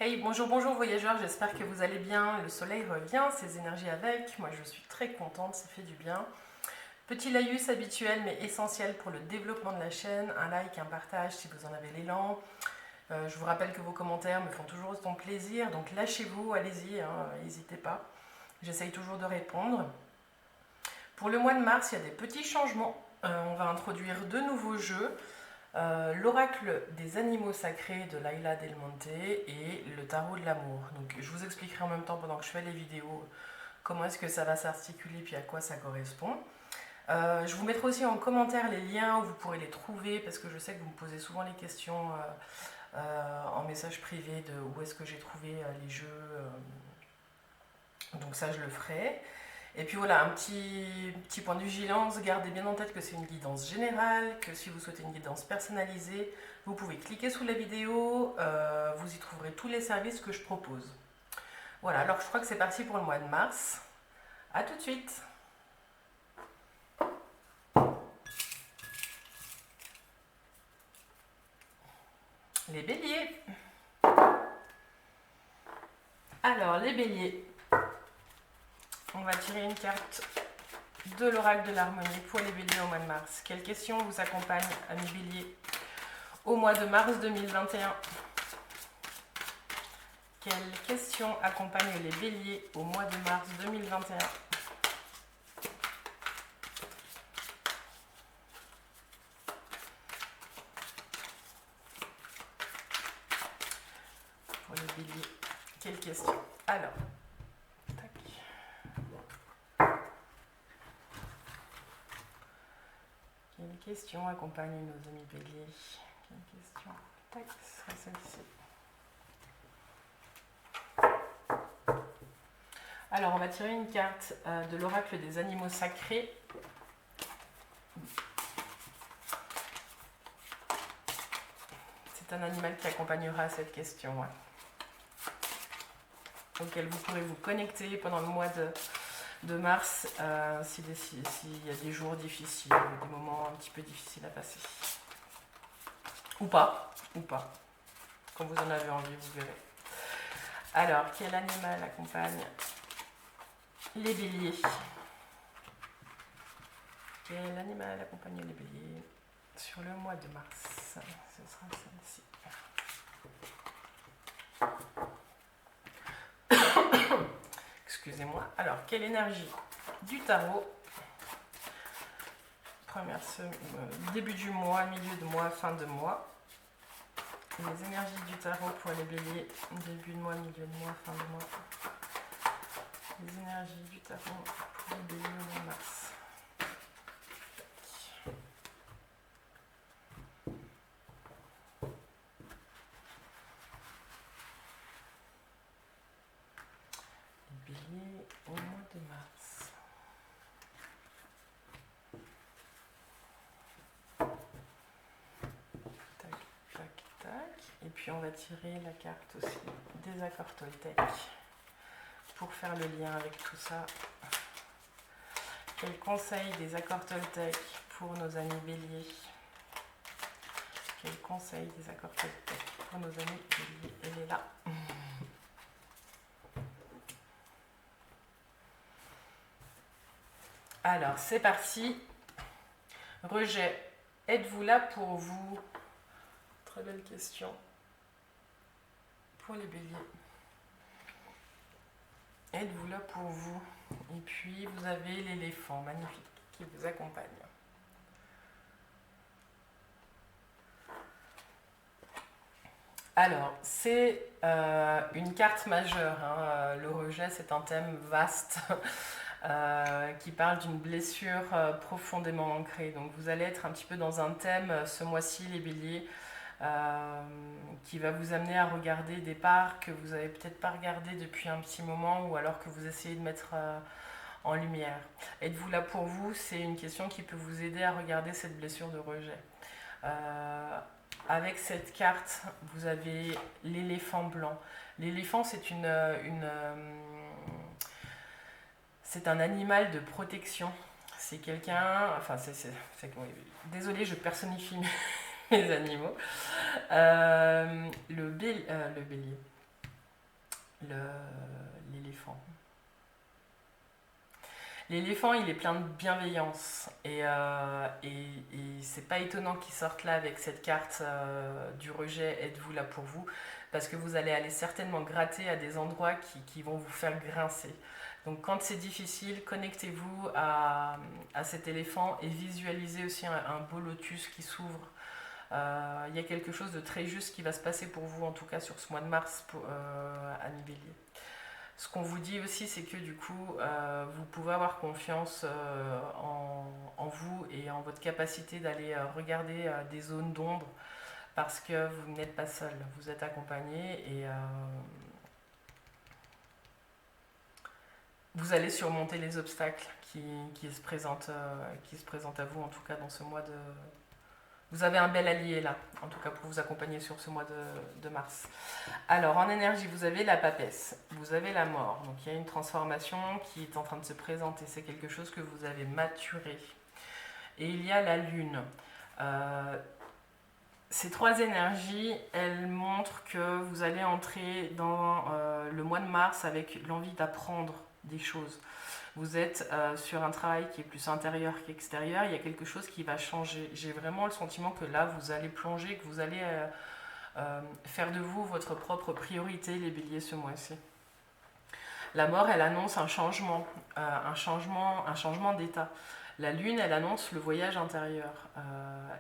Hey, bonjour, bonjour voyageurs, j'espère que vous allez bien. Le soleil revient, ses énergies avec. Moi, je suis très contente, ça fait du bien. Petit laïus habituel mais essentiel pour le développement de la chaîne. Un like, un partage si vous en avez l'élan. Je vous rappelle que vos commentaires me font toujours autant plaisir, donc lâchez-vous, allez-y, n'hésitez pas. J'essaye toujours de répondre. Pour le mois de mars, il y a des petits changements. On va introduire deux nouveaux jeux. L'oracle des animaux sacrés de Laila Del Monte et le tarot de l'amour. Donc je vous expliquerai en même temps pendant que je fais les vidéos comment est-ce que ça va s'articuler puis à quoi ça correspond. Je vous mettrai aussi en commentaire les liens où vous pourrez les trouver parce que je sais que vous me posez souvent les questions en message privé de où est-ce que j'ai trouvé les jeux. Donc ça je le ferai. Et puis voilà, un petit point de vigilance, gardez bien en tête que c'est une guidance générale, que si vous souhaitez une guidance personnalisée, vous pouvez cliquer sous la vidéo, vous y trouverez tous les services que je propose. Voilà, alors je crois que c'est parti pour le mois de mars. A tout de suite. Les béliers. Alors les béliers, on va tirer une carte de l'oracle de l'harmonie pour les béliers au mois de mars. Quelles questions vous accompagnent, amis béliers, au mois de mars 2021? Quelles questions accompagnent les béliers au mois de mars 2021? Pour les béliers, quelles questions? Alors, tac. Quelles questions accompagnent nos amis béliers? Quelle question? Tac, ce sera celle-ci. Alors, on va tirer une carte de l'oracle des animaux sacrés. C'est un animal qui accompagnera cette question, auquel vous pourrez vous connecter pendant le mois de mars s'il y a des jours difficiles, des moments un petit peu difficiles à passer. Ou pas. Quand vous en avez envie, vous verrez. Alors, quel animal accompagne les béliers? Quel animal accompagne les béliers sur le mois de mars? Ce sera celle-ci. Excusez-moi. Alors, quelle énergie du tarot? Début du mois, milieu de mois, fin de mois. Les énergies du tarot pour les béliers, début de mois, milieu de mois, fin de mois. Les énergies du tarot pour les béliers au mois de mars. Les béliers au mois de mars. Tac, tac, tac. Et puis on va tirer la carte aussi des accords Toltec pour faire le lien avec tout ça. Quel conseil des accords Toltec pour nos amis béliers? Quel conseil des accords Toltec pour nos amis béliers? Elle est là. Alors, c'est parti. Rejet. Êtes-vous là pour vous? Très belle question. Pour les béliers. Êtes-vous là pour vous? Et puis, vous avez l'éléphant magnifique qui vous accompagne. Alors, c'est une carte majeure. Le rejet, c'est un thème vaste qui parle d'une blessure profondément ancrée. Donc, vous allez être un petit peu dans un thème ce mois-ci, les béliers, qui va vous amener à regarder des parts que vous n'avez peut-être pas regardées depuis un petit moment ou alors que vous essayez de mettre en lumière. Êtes-vous là pour vous? C'est une question qui peut vous aider à regarder cette blessure de rejet. Avec cette carte, vous avez l'éléphant blanc. L'éléphant, c'est c'est un animal de protection. C'est quelqu'un... Enfin, désolée, je personnifie mes animaux. Le bélier. l'éléphant. L'éléphant, il est plein de bienveillance et c'est pas étonnant qu'il sorte là avec cette carte du rejet, êtes-vous là pour vous, parce que vous allez aller certainement gratter à des endroits qui vont vous faire grincer. Donc quand c'est difficile, connectez-vous à cet éléphant et visualisez aussi un beau lotus qui s'ouvre. Il y a quelque chose de très juste qui va se passer pour vous, en tout cas sur ce mois de mars à mi-bélier. Ce qu'on vous dit aussi, c'est que du coup, vous pouvez avoir confiance en vous et en votre capacité d'aller regarder des zones d'ombre parce que vous n'êtes pas seul, vous êtes accompagné et vous allez surmonter les obstacles qui se présentent à vous, en tout cas dans ce mois de... Vous avez un bel allié là, en tout cas pour vous accompagner sur ce mois de mars. Alors en énergie, vous avez la papesse, vous avez la mort. Donc il y a une transformation qui est en train de se présenter. C'est quelque chose que vous avez maturé. Et il y a la lune. Ces trois énergies, elles montrent que vous allez entrer dans le mois de mars avec l'envie d'apprendre des choses. Vous êtes sur un travail qui est plus intérieur qu'extérieur, il y a quelque chose qui va changer. J'ai vraiment le sentiment que là, vous allez plonger, que vous allez faire de vous votre propre priorité, les béliers, ce mois-ci. La mort, elle annonce un changement d'état. La lune, elle annonce le voyage intérieur.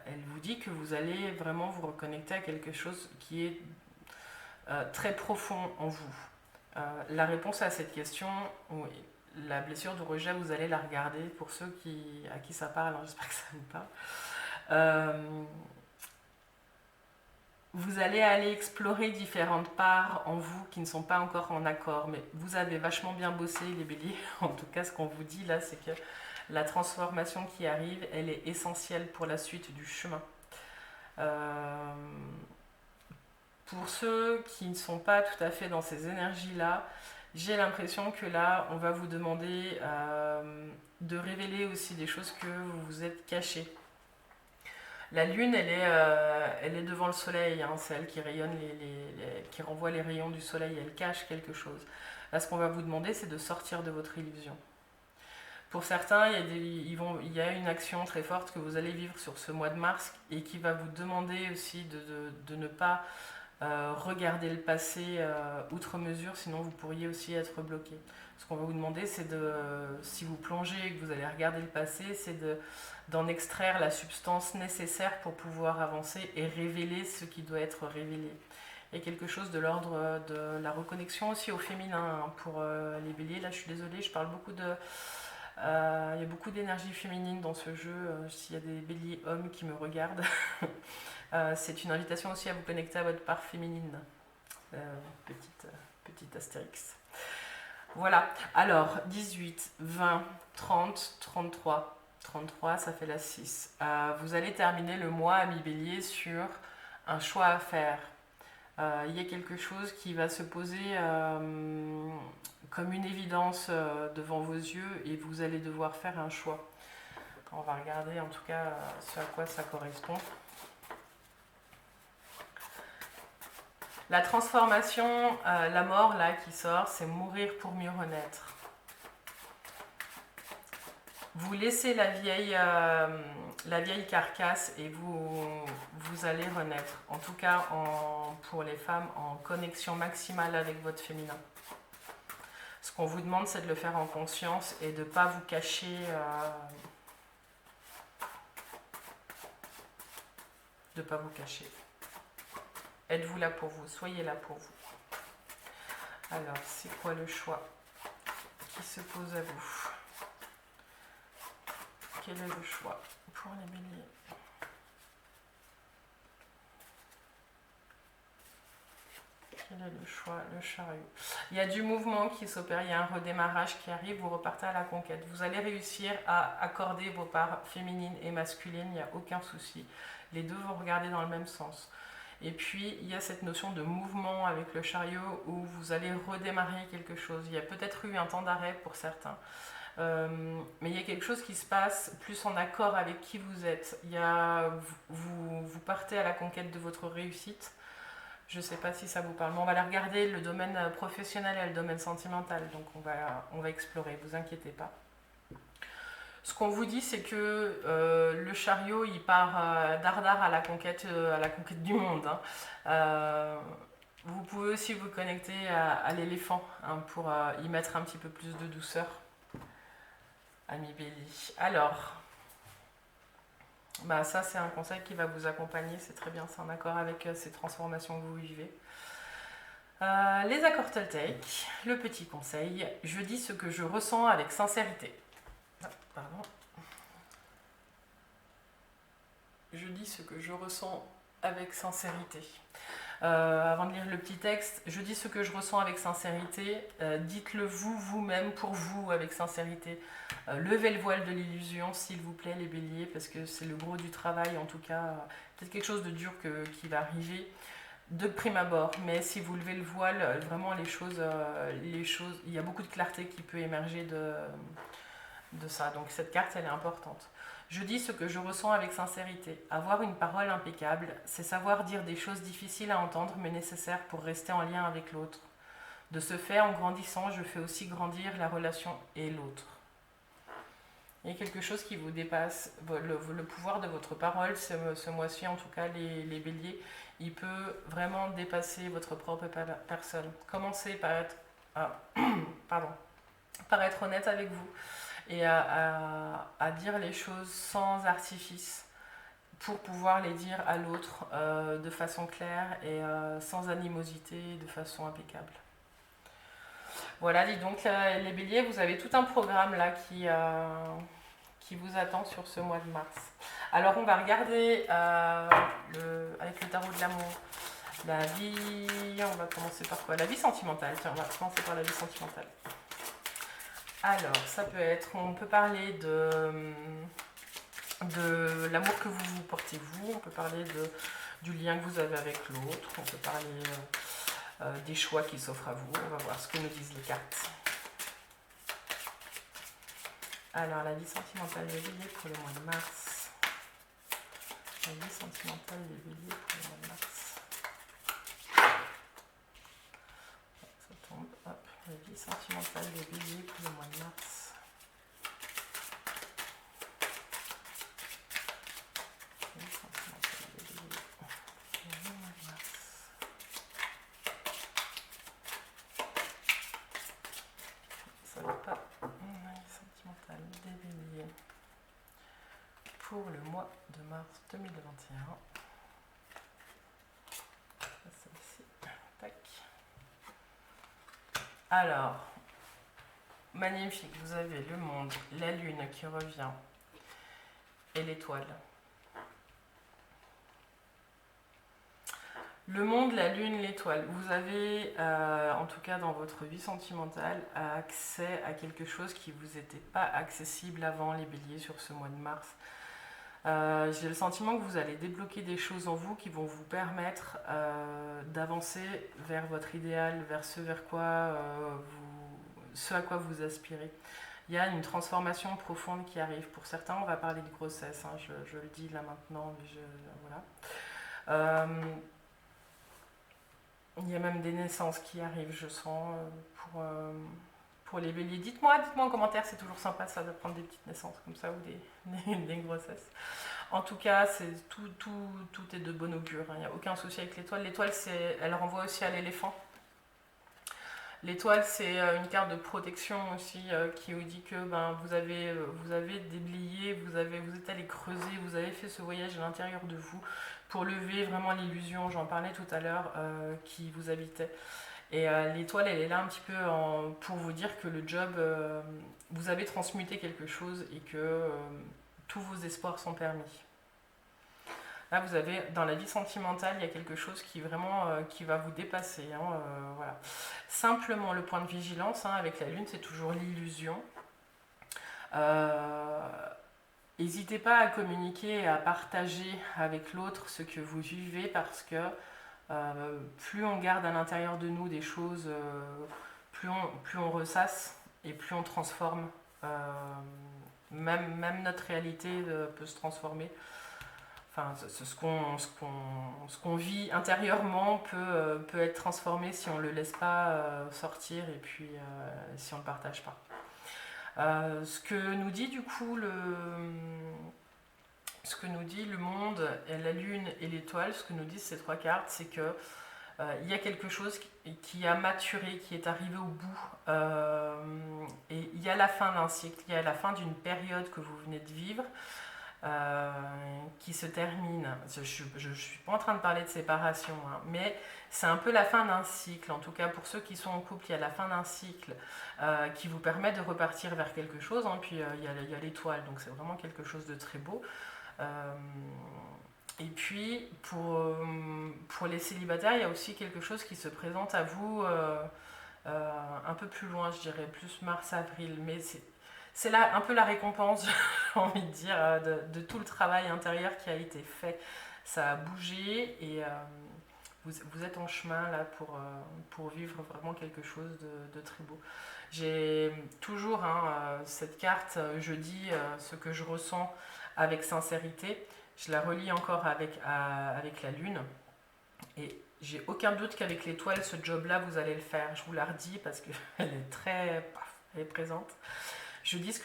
Elle vous dit que vous allez vraiment vous reconnecter à quelque chose qui est très profond en vous. La réponse à cette question... Oui, la blessure de rejet, vous allez la regarder pour ceux à qui ça parle, alors j'espère que ça vous parle. Vous allez aller explorer différentes parts en vous qui ne sont pas encore en accord, mais vous avez vachement bien bossé les béliers. En tout cas, ce qu'on vous dit là, c'est que la transformation qui arrive, elle est essentielle pour la suite du chemin. Pour ceux qui ne sont pas tout à fait dans ces énergies-là, j'ai l'impression que là, on va vous demander de révéler aussi des choses que vous vous êtes cachées. La lune, elle est devant le soleil, hein, c'est elle qui rayonne, qui renvoie les rayons du soleil, elle cache quelque chose. Là, ce qu'on va vous demander, c'est de sortir de votre illusion. Pour certains, il y a une action très forte que vous allez vivre sur ce mois de mars et qui va vous demander aussi de ne pas regarder le passé outre mesure, sinon vous pourriez aussi être bloqué. Ce qu'on va vous demander, c'est si vous plongez et que vous allez regarder le passé, c'est d'en extraire la substance nécessaire pour pouvoir avancer et révéler ce qui doit être révélé. Il y a quelque chose de l'ordre de la reconnexion aussi au féminin hein, pour les béliers. Là, je suis désolée, je parle beaucoup de... il y a beaucoup d'énergie féminine dans ce jeu. S'il y a des béliers hommes qui me regardent, c'est une invitation aussi à vous connecter à votre part féminine. Petite astérix. Voilà. Alors, 18, 20, 30, 33. 33, ça fait la 6. Vous allez terminer le mois à mi-bélier sur un choix à faire. Il y a quelque chose qui va se poser comme une évidence devant vos yeux et vous allez devoir faire un choix. On va regarder en tout cas ce à quoi ça correspond. La transformation, la mort là qui sort, c'est mourir pour mieux renaître. Vous laissez la vieille carcasse et vous allez renaître. En tout cas, pour les femmes, en connexion maximale avec votre féminin. Ce qu'on vous demande, c'est de le faire en conscience et de ne pas vous cacher. De ne pas vous cacher. Êtes-vous là pour vous? Soyez là pour vous. Alors, c'est quoi le choix qui se pose à vous? Quel est le choix pour les béliers? Quel est le choix? Le chariot. Il y a du mouvement qui s'opère, il y a un redémarrage qui arrive, vous repartez à la conquête. Vous allez réussir à accorder vos parts féminines et masculines, il n'y a aucun souci. Les deux vont regarder dans le même sens. Et puis, il y a cette notion de mouvement avec le chariot où vous allez redémarrer quelque chose. Il y a peut-être eu un temps d'arrêt pour certains. Mais il y a quelque chose qui se passe plus en accord avec qui vous êtes. Vous partez à la conquête de votre réussite Je ne sais pas si ça vous parle, mais on va aller regarder le domaine professionnel et le domaine sentimental, donc on va explorer, vous inquiétez pas. Ce qu'on vous dit, c'est que le chariot, il part dardard à la conquête du monde. Hein. Vous pouvez aussi vous connecter à l'éléphant hein, pour y mettre un petit peu plus de douceur, ami Bélier. Alors, bah ça c'est un conseil qui va vous accompagner, c'est très bien, c'est en accord avec ces transformations que vous vivez. Les accords Toltec, le petit conseil, je dis ce que je ressens avec sincérité. Pardon. Je dis ce que je ressens avec sincérité. Avant de lire le petit texte, je dis ce que je ressens avec sincérité. Dites-le vous-même, pour vous, avec sincérité. Levez le voile de l'illusion, s'il vous plaît, les béliers, parce que c'est le gros du travail, en tout cas. Peut-être quelque chose de dur qui va arriver de prime abord. Mais si vous levez le voile, vraiment, les choses, il y a beaucoup de clarté qui peut émerger de ça. Donc cette carte, elle est importante. Je dis ce que je ressens avec sincérité. Avoir une parole impeccable, c'est savoir dire des choses difficiles à entendre mais nécessaires pour rester en lien avec l'autre. De ce fait, en grandissant, je fais aussi grandir la relation et l'autre. Il y a quelque chose qui vous dépasse. Le pouvoir de votre parole, ce mois-ci, en tout cas les béliers, il peut vraiment dépasser votre propre personne. Commencez par être, par être honnête avec vous. Et à dire les choses sans artifice pour pouvoir les dire à l'autre de façon claire et sans animosité, de façon impeccable. Voilà, dis donc les béliers, vous avez tout un programme là qui vous attend sur ce mois de mars. Alors on va regarder avec le tarot de l'amour, la vie, on va commencer par quoi? La vie sentimentale, tiens, on va commencer par la vie sentimentale. Alors, ça peut être, on peut parler de l'amour que vous vous portez vous, on peut parler du lien que vous avez avec l'autre, on peut parler des choix qui s'offrent à vous, on va voir ce que nous disent les cartes. Alors, la vie sentimentale des béliers pour le mois de mars. La vie sentimentale des béliers pour le mois de mars. Ça tombe, hop. La vie sentimentale des béliers pour le mois de mars. La vie sentimentale des béliers pour le mois de mars. Ça va pas. La vie sentimentale des béliers pour le mois de mars 2021. Celle-ci. Tac. Alors, magnifique, vous avez le monde, la lune qui revient et l'étoile. Le monde, la lune, l'étoile. Vous avez, en tout cas dans votre vie sentimentale, accès à quelque chose qui ne vous était pas accessible avant, les béliers, sur ce mois de mars. J'ai le sentiment que vous allez débloquer des choses en vous qui vont vous permettre d'avancer vers votre idéal, vers ce à quoi vous aspirez. Il y a une transformation profonde qui arrive. Pour certains, on va parler de grossesse, hein, je le dis là maintenant, mais voilà. Il y a même des naissances qui arrivent, je sens, pour les béliers. Dites-moi en commentaire, c'est toujours sympa ça de prendre des petites naissances comme ça ou des grossesses. En tout cas, tout est de bon augure, hein. Il n'y a aucun souci avec l'étoile. L'étoile, elle renvoie aussi à l'éléphant. L'étoile, c'est une carte de protection aussi qui vous dit que vous avez déblayé, vous êtes allé creuser, vous avez fait ce voyage à l'intérieur de vous pour lever vraiment l'illusion, j'en parlais tout à l'heure, qui vous habitait. Et l'étoile, elle est là un petit peu pour vous dire que le job, vous avez transmuté quelque chose et que tous vos espoirs sont permis. Là, vous avez, dans la vie sentimentale, il y a quelque chose qui vraiment qui va vous dépasser. Hein, voilà. Simplement, le point de vigilance avec la lune, c'est toujours l'illusion. N'hésitez pas à communiquer et à partager avec l'autre ce que vous vivez parce que plus on garde à l'intérieur de nous des choses, plus on ressasse et plus on transforme. Même notre réalité peut se transformer. enfin, ce qu'on vit intérieurement peut être transformé si on ne le laisse pas sortir et puis si on ne le partage pas. Ce que nous dit du coup ce que nous dit le monde, et la lune et l'étoile, ce que nous disent ces trois cartes, c'est que il y a quelque chose qui a maturé, qui est arrivé au bout. Et il y a la fin d'un cycle, il y a la fin d'une période que vous venez de vivre qui se termine. Je ne suis pas en train de parler de séparation, hein, mais c'est un peu la fin d'un cycle. En tout cas, pour ceux qui sont en couple, il y a la fin d'un cycle qui vous permet de repartir vers quelque chose. Hein, puis il y a l'étoile, donc c'est vraiment quelque chose de très beau. Et puis, pour les célibataires, il y a aussi quelque chose qui se présente à vous un peu plus loin, je dirais, plus mars-avril. Mais c'est là un peu la récompense, j'ai envie de dire, de tout le travail intérieur qui a été fait. Ça a bougé et vous êtes en chemin là pour vivre vraiment quelque chose de très beau. J'ai toujours cette carte, je dis ce que je ressens avec sincérité. Je la relis encore avec la lune. Et j'ai aucun doute qu'avec l'étoile, ce job-là, vous allez le faire. Je vous la redis parce qu'elle est elle est présente. Je dis ce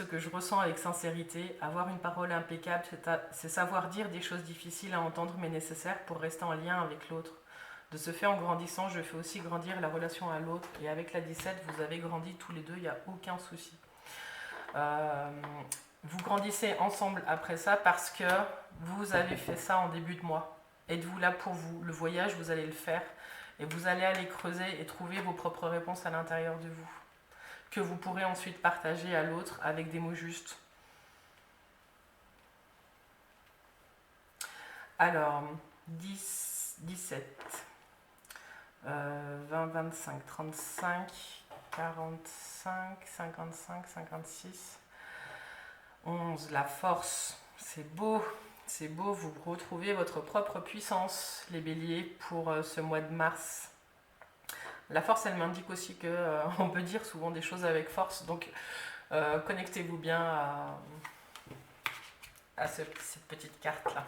que je ressens avec sincérité. Avoir une parole impeccable, c'est savoir dire des choses difficiles à entendre mais nécessaires pour rester en lien avec l'autre. De ce fait, en grandissant, je fais aussi grandir la relation à l'autre. Et avec la 17, vous avez grandi tous les deux, il n'y a aucun souci. Vous grandissez ensemble après ça parce que vous avez fait ça en début de mois. Êtes-vous là pour vous? Le voyage, vous allez le faire. Et vous allez aller creuser et trouver vos propres réponses à l'intérieur de vous. Que vous pourrez ensuite partager à l'autre avec des mots justes. Alors, 10, 17, 20, 25, 35, 45, 55, 56, 11, la force. C'est beau, vous retrouvez votre propre puissance, les béliers, pour ce mois de mars. La force, elle m'indique aussi qu'on peut dire souvent des choses avec force, donc connectez-vous bien à cette petite carte-là.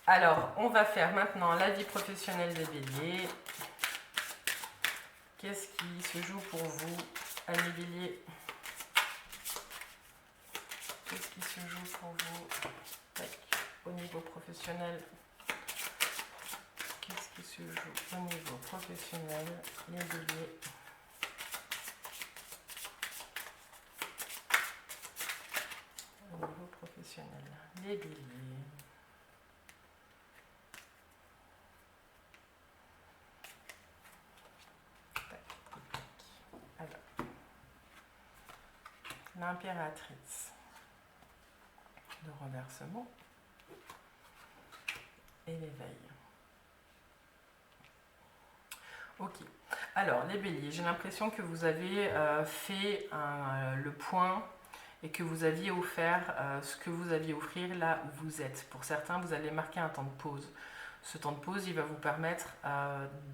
Alors, on va faire maintenant la vie professionnelle des béliers. Qu'est-ce qui se joue pour vous, amis béliers? Qu'est-ce qui se joue pour vous au niveau professionnel? Qu'est-ce qui se joue au niveau professionnel, les béliers? Au niveau professionnel, les béliers. Alors, l'impératrice, le renversement et l'éveil. Ok, alors les béliers, j'ai l'impression que vous avez fait le point et que vous aviez offert ce que vous aviez offrir là où vous êtes. Pour certains, vous allez marquer un temps de pause. Ce temps de pause, il va vous permettre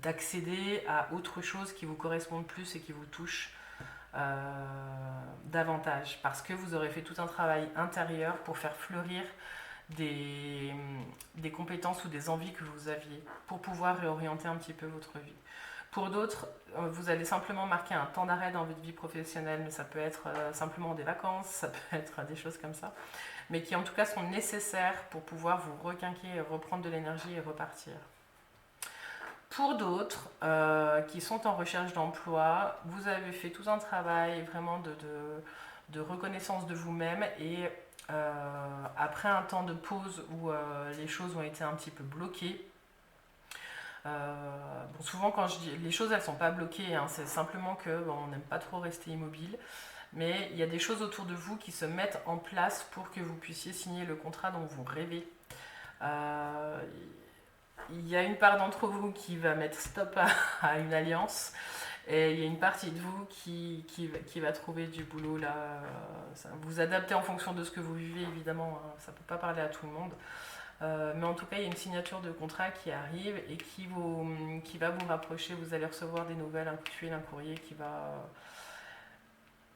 d'accéder à autre chose qui vous corresponde plus et qui vous touche davantage. Parce que vous aurez fait tout un travail intérieur pour faire fleurir des compétences ou des envies que vous aviez pour pouvoir réorienter un petit peu votre vie. Pour d'autres, vous allez simplement marquer un temps d'arrêt dans votre vie professionnelle, mais ça peut être simplement des vacances, ça peut être des choses comme ça, mais qui en tout cas sont nécessaires pour pouvoir vous requinquer, reprendre de l'énergie et repartir. Pour d'autres qui sont en recherche d'emploi, vous avez fait tout un travail vraiment de reconnaissance de vous-même et après un temps de pause où les choses ont été un petit peu bloquées, bon, souvent quand je dis les choses elles sont pas bloquées, hein, c'est simplement que on n'aime pas trop rester immobile, mais il y a des choses autour de vous qui se mettent en place pour que vous puissiez signer le contrat dont vous rêvez. Il y a une part d'entre vous qui va mettre stop à une alliance et il y a une partie de vous qui va trouver du boulot là. Vous adaptez en fonction de ce que vous vivez évidemment, hein, ça ne peut pas parler à tout le monde. Mais en tout cas, il y a une signature de contrat qui arrive et qui va vous rapprocher. Vous allez recevoir des nouvelles, un coup de fil, un courrier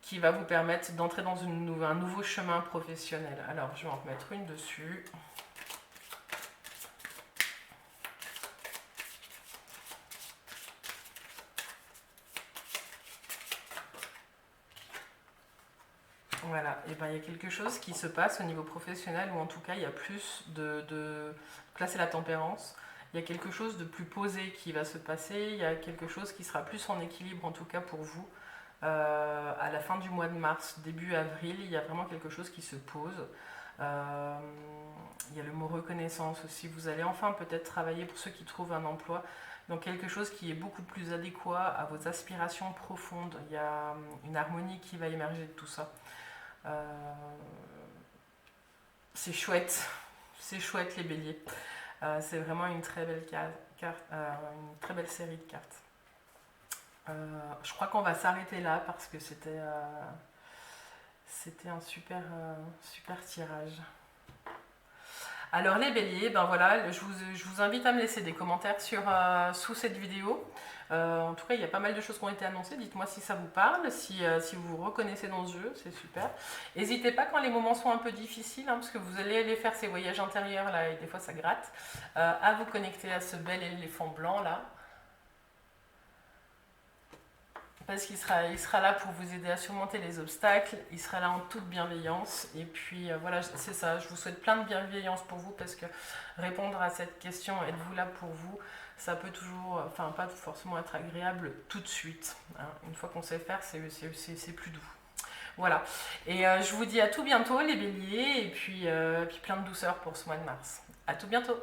qui qui va vous permettre d'entrer dans un nouveau chemin professionnel. Alors, je vais en remettre une dessus. Voilà, et ben il y a quelque chose qui se passe au niveau professionnel, ou en tout cas il y a plus de... Là c'est la tempérance, il y a quelque chose de plus posé qui va se passer, il y a quelque chose qui sera plus en équilibre en tout cas pour vous. À la fin du mois de mars, début avril, il y a vraiment quelque chose qui se pose. Il y a le mot reconnaissance aussi, vous allez enfin peut-être travailler pour ceux qui trouvent un emploi. Donc quelque chose qui est beaucoup plus adéquat à vos aspirations profondes. Il y a une harmonie qui va émerger de tout ça. C'est chouette les béliers. C'est vraiment une très belle une très belle série de cartes. Je crois qu'on va s'arrêter là parce que c'était un super tirage. Alors les béliers, ben voilà, je vous invite à me laisser des commentaires sous cette vidéo. En tout cas, il y a pas mal de choses qui ont été annoncées. Dites-moi si ça vous parle, si vous vous reconnaissez dans ce jeu, c'est super. N'hésitez pas quand les moments sont un peu difficiles, hein, parce que vous allez aller faire ces voyages intérieurs là et des fois ça gratte, à vous connecter à ce bel éléphant blanc là. Parce qu'il sera là pour vous aider à surmonter les obstacles, il sera là en toute bienveillance. Et puis voilà, c'est ça, je vous souhaite plein de bienveillance pour vous, parce que répondre à cette question, êtes-vous là pour vous, ça peut toujours, enfin pas forcément être agréable tout de suite. Hein. Une fois qu'on sait faire, c'est plus doux. Voilà, et je vous dis à tout bientôt les béliers, et puis plein de douceur pour ce mois de mars. À tout bientôt.